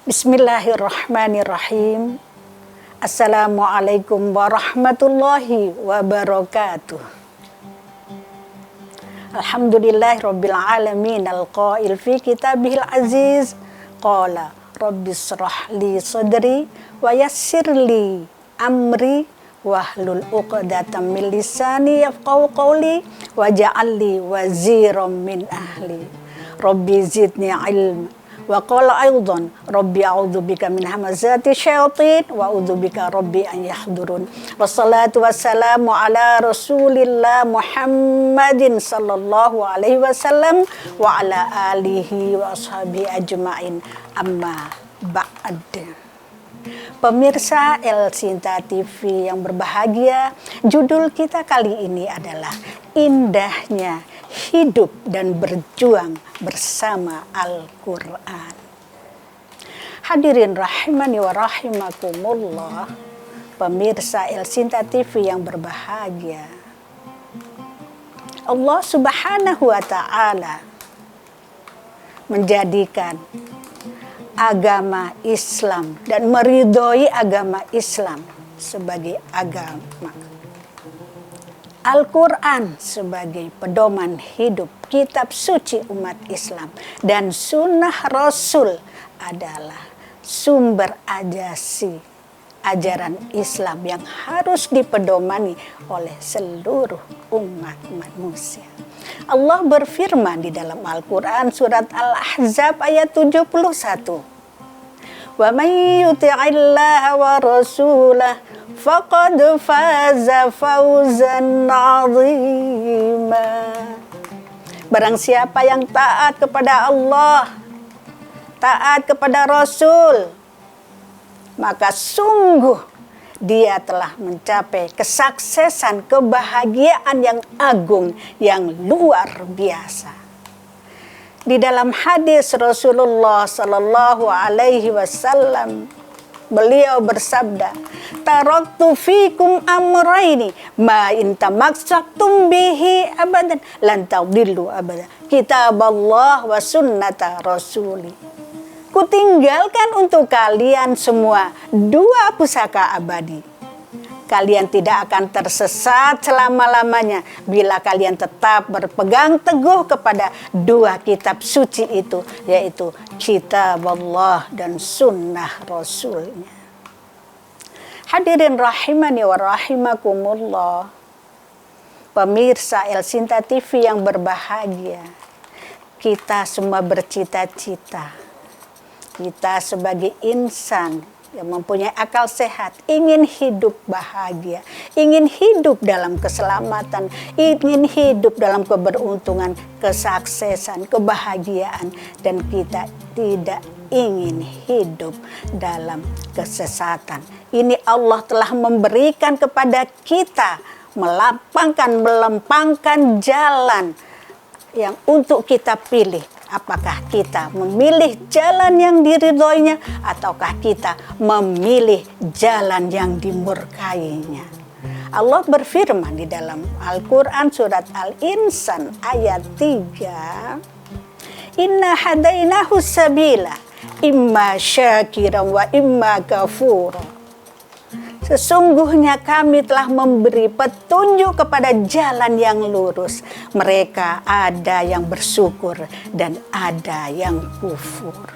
Bismillahirrahmanirrahim. Assalamualaikum warahmatullahi wabarakatuh. Alhamdulillahirabbil alamin alqail fi kitabihil aziz qala rabbishrah li sadri wa yassir li amri wahlul 'uqdatam min lisani yafqahu qawli waj'al li waziran min ahli rabbi zidni ilma. Wa qala aidan rabbi a'udzubika min hamazati syayatin wa a'udzubika rabbi an yahdurun. Wassalatu wassalamu ala Rasulillah Muhammadin sallallahu alaihi wasallam wa ala alihi wa ashabihi ajmain. Amma ba'd. Pemirsa El Sinta TV yang berbahagia, judul kita kali ini adalah indahnya hidup dan berjuang bersama Al-Quran. Hadirin rahimani wa rahimakumullah, pemirsa El Sinta TV yang berbahagia, Allah Subhanahu wa ta'ala menjadikan agama Islam dan meridhoi agama Islam sebagai agama, Al-Quran sebagai pedoman hidup, kitab suci umat Islam, dan sunnah Rasul adalah sumber ajasi ajaran Islam yang harus dipedomani oleh seluruh umat manusia. Allah berfirman di dalam Al-Quran surat Al-Ahzab ayat 71. Wa may yuti'illaha wa rasulah faqad faza fawzan 'azima. Barang siapa yang taat kepada Allah, taat kepada Rasul, maka sungguh dia telah mencapai kesuksesan, kebahagiaan yang agung, yang luar biasa. Di dalam hadis Rasulullah sallallahu alaihi wasallam, beliau bersabda, taraktu fikum amraini ma in tamassaktum bihi abadan lan tadillu abadan, kitaballah wa sunnata rasuli. Kutinggalkan untuk kalian semua dua pusaka abadi. Kalian tidak akan tersesat selama-lamanya bila kalian tetap berpegang teguh kepada dua kitab suci itu, yaitu kitab Allah dan sunnah Rasulnya. Hadirin rahimani wa rahimakumullah, pemirsa El Sinta TV yang berbahagia, kita semua bercita-cita, kita sebagai insan yang mempunyai akal sehat, ingin hidup bahagia, ingin hidup dalam keselamatan, ingin hidup dalam keberuntungan, kesuksesan, kebahagiaan, dan kita tidak ingin hidup dalam kesesatan. Ini Allah telah memberikan kepada kita, melempangkan jalan yang untuk kita pilih. Apakah kita memilih jalan yang diridhoinya ataukah kita memilih jalan yang dimurkainya? Allah berfirman di dalam Al-Quran surat Al-Insan ayat 3. Inna hadainahu sabila imma syakiran wa imma kafura. Sesungguhnya kami telah memberi petunjuk kepada jalan yang lurus. Mereka ada yang bersyukur dan ada yang kufur.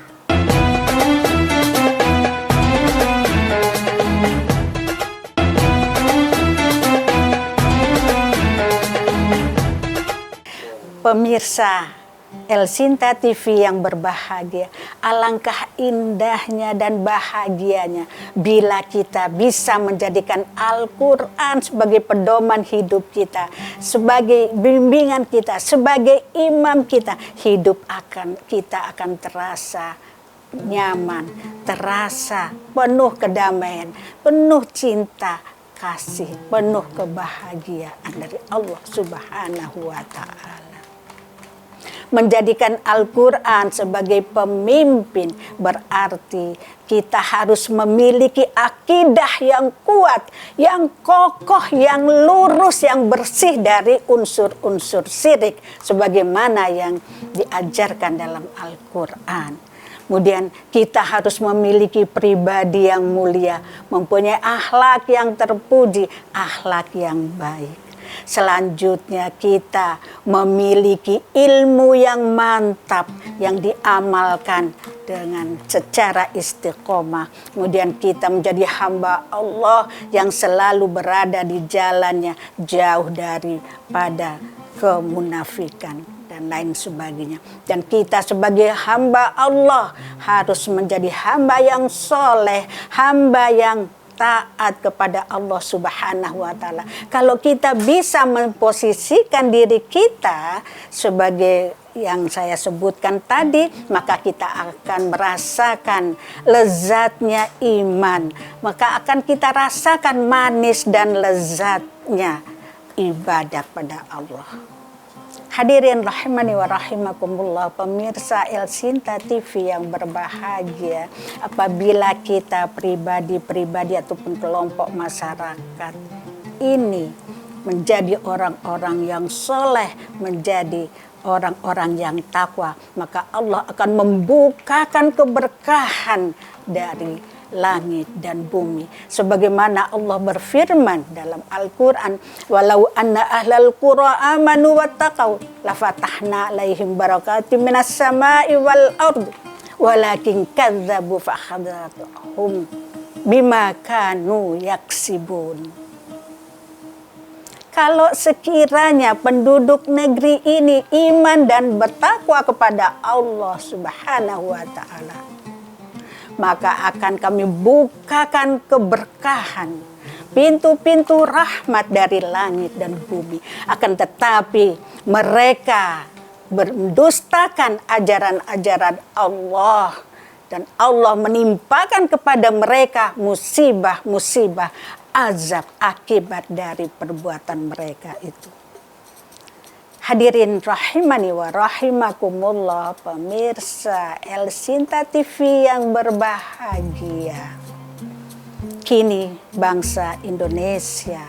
Pemirsa El Sinta TV yang berbahagia, alangkah indahnya dan bahagianya bila kita bisa menjadikan Al-Quran sebagai pedoman hidup kita, sebagai bimbingan kita, sebagai imam kita. Kita akan terasa nyaman, terasa penuh kedamaian, penuh cinta, kasih, penuh kebahagiaan dari Allah Subhanahu wa ta'ala. Menjadikan Al-Quran sebagai pemimpin berarti kita harus memiliki akidah yang kuat, yang kokoh, yang lurus, yang bersih dari unsur-unsur syirik sebagaimana yang diajarkan dalam Al-Quran. Kemudian kita harus memiliki pribadi yang mulia, mempunyai akhlak yang terpuji, akhlak yang baik. Selanjutnya kita memiliki ilmu yang mantap yang diamalkan dengan secara istiqomah. Kemudian kita menjadi hamba Allah yang selalu berada di jalannya, jauh daripada kemunafikan dan lain sebagainya. Dan kita sebagai hamba Allah harus menjadi hamba yang soleh, hamba yang taat kepada Allah Subhanahu wa Ta'ala. Kalau kita bisa memposisikan diri kita sebagai yang saya sebutkan tadi, maka kita akan merasakan lezatnya iman, maka akan kita rasakan manis dan lezatnya ibadah pada Allah. Hadirin rahimani wa rahimakumullah, pemirsa El Sinta TV yang berbahagia, apabila kita pribadi-pribadi ataupun kelompok masyarakat ini menjadi orang-orang yang soleh, menjadi orang-orang yang takwa, maka Allah akan membukakan keberkahan dari langit dan bumi. Sebagaimana Allah berfirman dalam Al-Quran, walau anna ahlal qura amanu wattaqau lafatahna alaihim barakatim minas sama'i wal ardi walakin kadzabu fakhadhatuhum bima kanu yaksibun. Kalau sekiranya penduduk negeri ini iman dan bertakwa kepada Allah Subhanahu wa Ta'ala, maka akan kami bukakan keberkahan, pintu-pintu rahmat dari langit dan bumi. Akan tetapi mereka mendustakan ajaran-ajaran Allah, dan Allah menimpakan kepada mereka musibah-musibah, azab akibat dari perbuatan mereka itu. Hadirin rahimani wa rahimakumullah, pemirsa El Sinta TV yang berbahagia. Kini bangsa Indonesia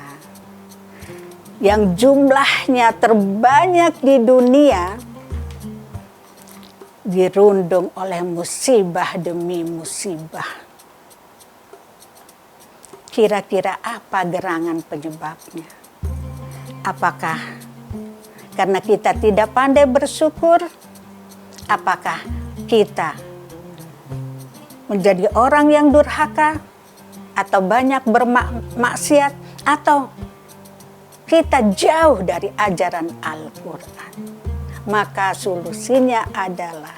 yang jumlahnya terbanyak di dunia dirundung oleh musibah demi musibah. Kira-kira apa gerangan penyebabnya? Apakah karena kita tidak pandai bersyukur? Apakah kita menjadi orang yang durhaka? Atau banyak bermaksiat? Atau kita jauh dari ajaran Al-Quran? Maka solusinya adalah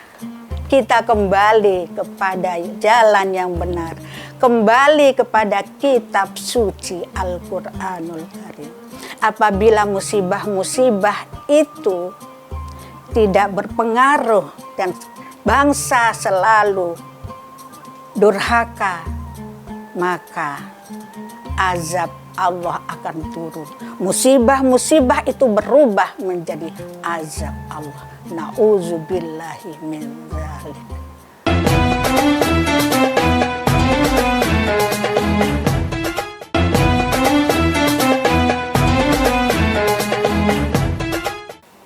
kita kembali kepada jalan yang benar, kembali kepada kitab suci Al-Quranul Karim. Apabila musibah-musibah itu tidak berpengaruh dan bangsa selalu durhaka, maka azab Allah akan turun. Musibah-musibah itu berubah menjadi azab Allah. Na'udzubillahi min dzalik.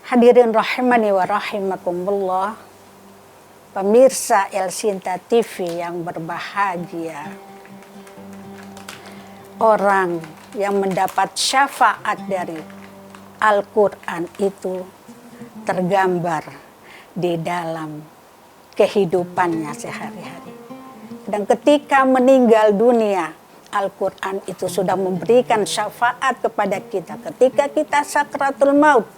Hadirin rahimani wa rahimakumullah, pemirsa El Sinta TV yang berbahagia. Orang yang mendapat syafaat dari Al-Quran itu tergambar di dalam kehidupannya sehari-hari. Dan ketika meninggal dunia, Al-Quran itu sudah memberikan syafaat kepada kita. Ketika kita sakratul maut,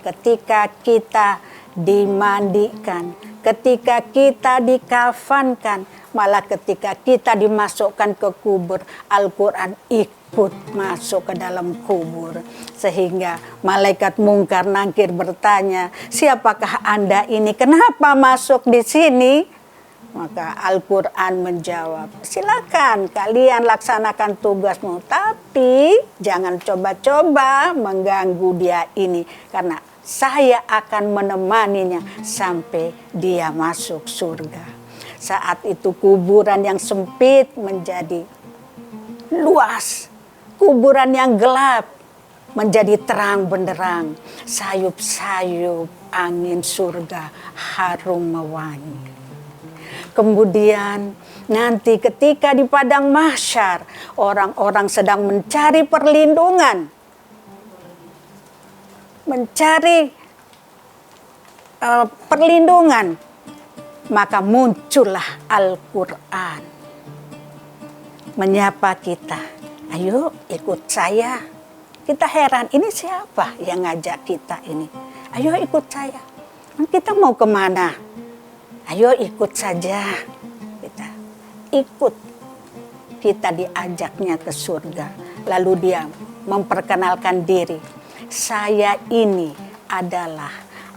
ketika kita dimandikan, ketika kita dikafankan, malah ketika kita dimasukkan ke kubur, Al-Quran ikut masuk ke dalam kubur. Sehingga malaikat mungkar nangkir bertanya, siapakah Anda ini? Kenapa masuk di sini? Maka Al-Quran menjawab, silakan kalian laksanakan tugasmu, tapi jangan coba-coba mengganggu dia ini, karena saya akan menemaninya sampai dia masuk surga. Saat itu kuburan yang sempit menjadi luas, kuburan yang gelap menjadi terang benderang, sayup-sayup angin surga harum mewangi. Kemudian nanti ketika di padang mahsyar orang-orang sedang mencari perlindungan, perlindungan, maka muncullah Al-Quran menyapa kita, ayo ikut saya. Kita heran, ini siapa yang ngajak kita ini? Ayo ikut saya. Kita mau kemana? Ayo ikut saja. Kita ikut. Kita diajaknya ke surga. Lalu dia memperkenalkan diri. Saya ini adalah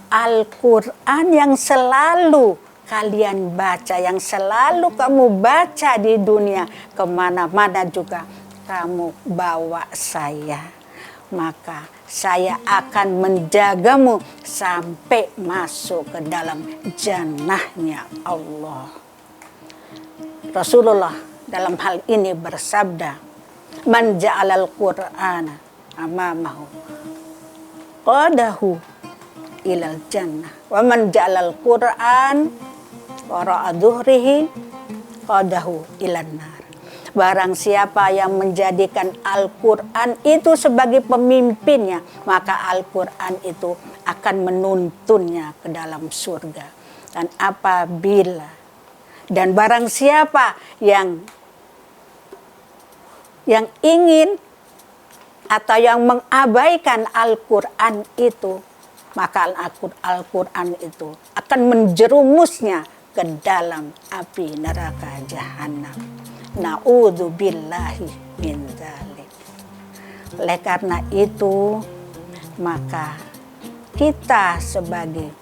Al-Quran yang selalu kalian baca, yang selalu kamu baca di dunia. Kemana-mana juga kamu bawa saya. Maka saya akan menjagamu sampai masuk ke dalam jannahnya Allah. Rasulullah dalam hal ini bersabda, man ja'alal qur'ana amamahu qadahu ilal jannah wa man ja'alal qur'an wara'a dhuhrihi qadahu ilan nar. Barang siapa yang menjadikan Al-Quran itu sebagai pemimpinnya, maka Al-Quran itu akan menuntunnya ke dalam surga. Dan barang siapa yang ingin atau yang mengabaikan Al-Quran itu, maka Al-Quran itu akan menjerumusnya ke dalam api neraka jahanam. Na'udzubillahi min dzalik. Oleh karena itu, maka kita sebagai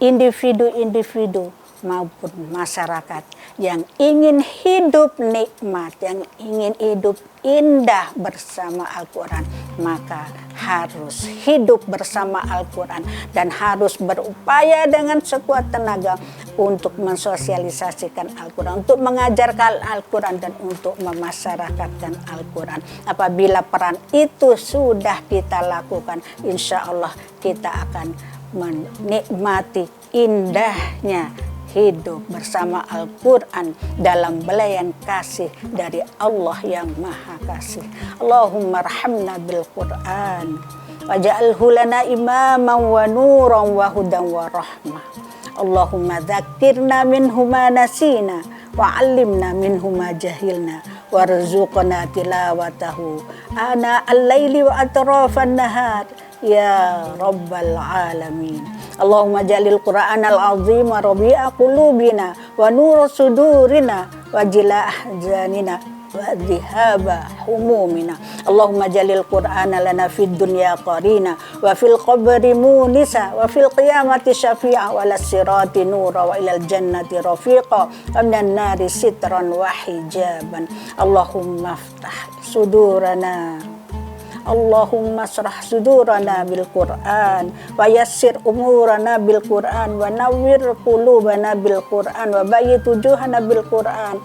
individu-individu maupun masyarakat yang ingin hidup nikmat, yang ingin hidup indah bersama Al-Quran, maka harus hidup bersama Al-Quran dan harus berupaya dengan sekuat tenaga untuk mensosialisasikan Al-Quran, untuk mengajarkan Al-Quran dan untuk memasyarakatkan Al-Quran. Apabila peran itu sudah kita lakukan, insya Allah kita akan menikmati indahnya hidup bersama Al-Quran dalam belayan kasih dari Allah yang Maha Kasih. Allahumma arhamna bil Quran waj'alhu lana imaman wa nuran wa hudan wa rahmah. Allahumma dzakirna minhu ma nasina wa 'allimna minhu ma jahilna warzuqna tilawatahu ana al-laili wa atrafan nahar ya rabbal alamin. Allahumma jalil Qur'an al-azim wa rabi'a qulubina wa nur sudurina wa jila ahzanina wa dhihaba humumina. Allahumma jalil Qur'an lana fid dunya qarina wa fil qabri munisa wa fil qiyamati syafi'a wa las sirati nura wa ilal jannati rafiqa wa minan nari sitran wa hijaban. Allahumma aftah sudurana, Allahumma syrah sudurana bil Qur'an wa yassir umurana bil Qur'an wa nawwir qulubana bil Qur'an wa bayyit wujuhana bil Qur'an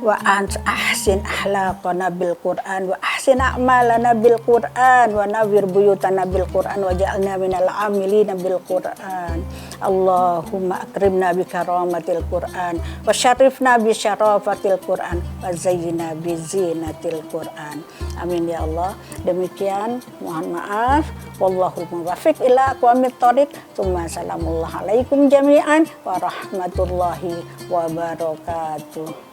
wa ahsin akhlaqana bil Qur'an wa ahsin a'malana bil Qur'an wa nawwir buyutana bil Qur'an wa ja'alna minal amilina bil Qur'an. Allahumma akrimna bi karamatil Qur'an wa syarifna bi syarafatil Qur'an wa zayyina bi zinatil Qur'an. Amin ya Allah. Demikian, mohon maaf. Wallahu muwaffiq ila aqwamit thoriq. Tsumma salamualaikum jami'an wa rahmatullahi wa barakatuh.